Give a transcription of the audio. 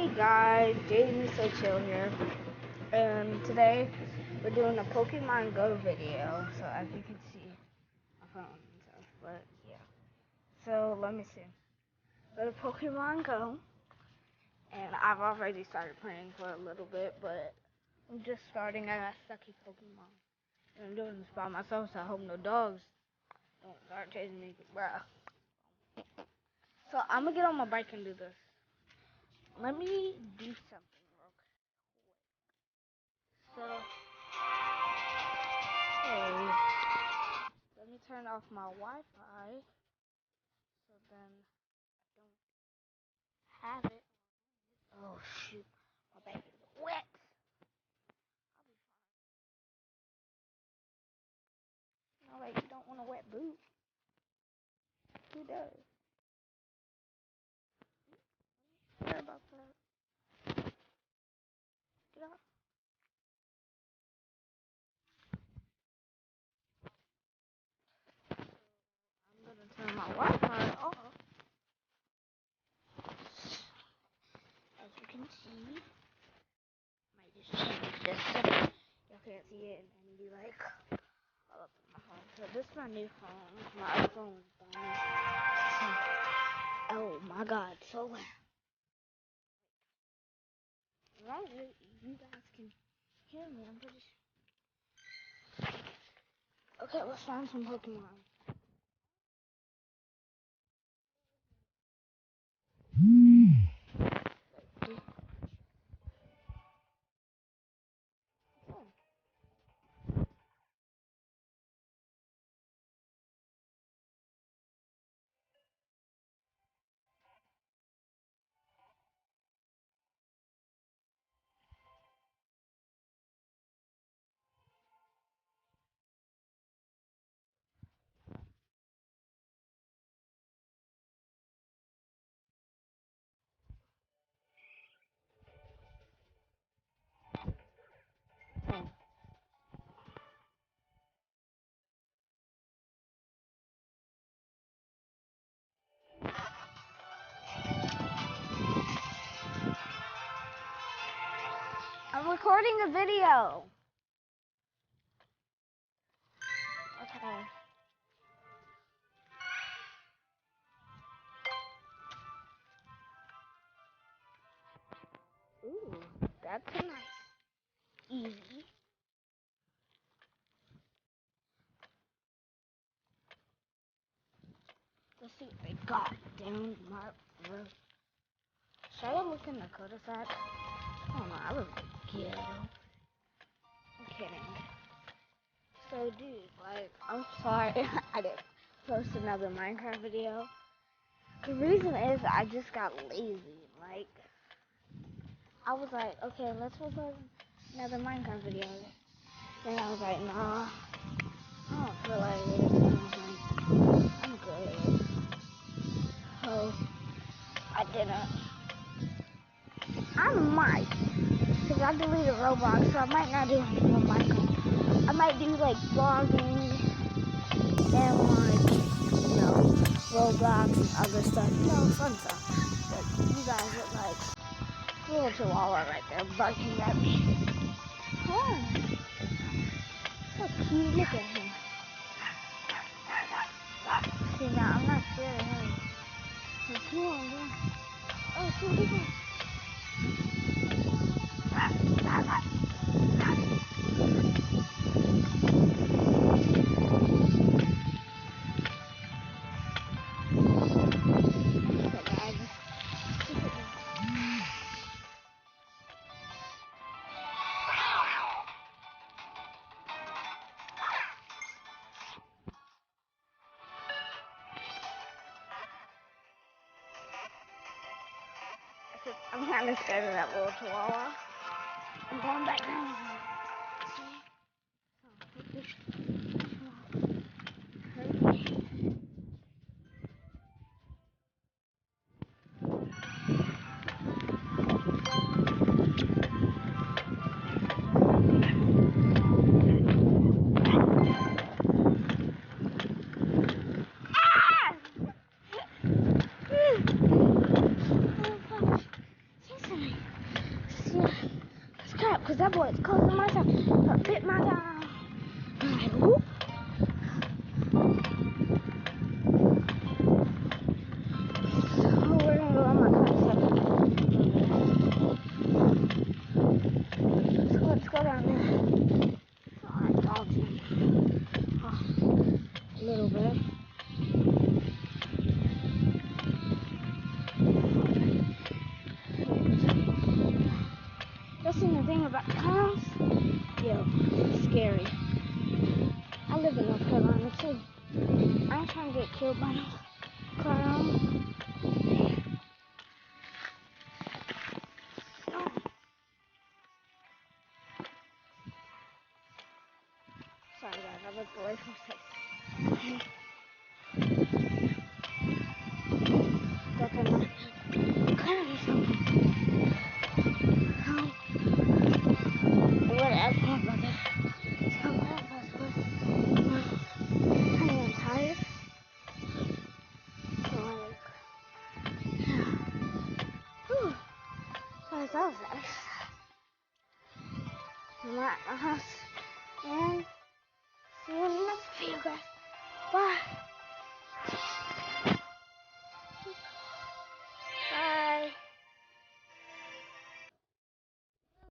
Hey guys, Jaden So Chill here, and today we're doing a Pokemon Go video. So as you can see, my phone and stuff, but yeah. So let me see. Go to Pokemon Go, and I've already started playing for a little bit, but I'm just starting. I got sucky Pokemon, and I'm doing this by myself, so I hope no dogs don't start chasing me, bruh. So I'm gonna get on my bike and do this. Let me do something real quick. So. Okay. Let me turn off my Wi-Fi so then I don't have it. Oh shoot, my back is wet. I'll be fine. No, like you don't want a wet boot. Who does? Sorry about that. Get off. I'm gonna turn my Wi-Fi off. As you can see, might just change this. Y'all can't see it and then be like, all up in my phone. So this is my new phone. My other phone is gone. Oh my God, so loud. As long as you guys can hear me, I'm pretty sure. Okay, let's find some Pokemon. I'm recording a video. Okay. Ooh, that's a nice, easy. Let's see what they got down my road. Should I look in the cul-de-sac? Oh no, I live in the ghetto. I'm kidding. So, dude, like, I'm sorry I didn't post another Minecraft video. The reason is I just got lazy. Like, I was like, okay, let's record another Minecraft video. Then I was like, nah, I don't feel like it. I was like, I'm good. So, I didn't. I might, because I deleted Roblox, so I might not do anything on Minecraft. I might do, like, vlogging and, like, Roblox and other stuff. Fun stuff. But you guys look like a little chihuahua right there barking at me. Oh, so cute. Look at him. See, now I'm not scared of him. He's cool. Oh, shoot, look at him. I'm kind of scared of that little chihuahua. I'm going back down. That's crap, because that boy is close to my tongue. Bit my tongue. I'm like, whoop. So we're gonna go on my cul-de-sac. So let's go down there. Alright, dogs in. A little bit. Just the thing about clowns, yo, it's scary. I live in North Carolina too. I ain't trying to get killed by no clown. Sorry guys, I looked away for a second. That's enough. Clown or something. What else about that? It's come past us, but I am tired. So whew. So that was nice. I'm at my house. And see you in the next video, guys. Bye.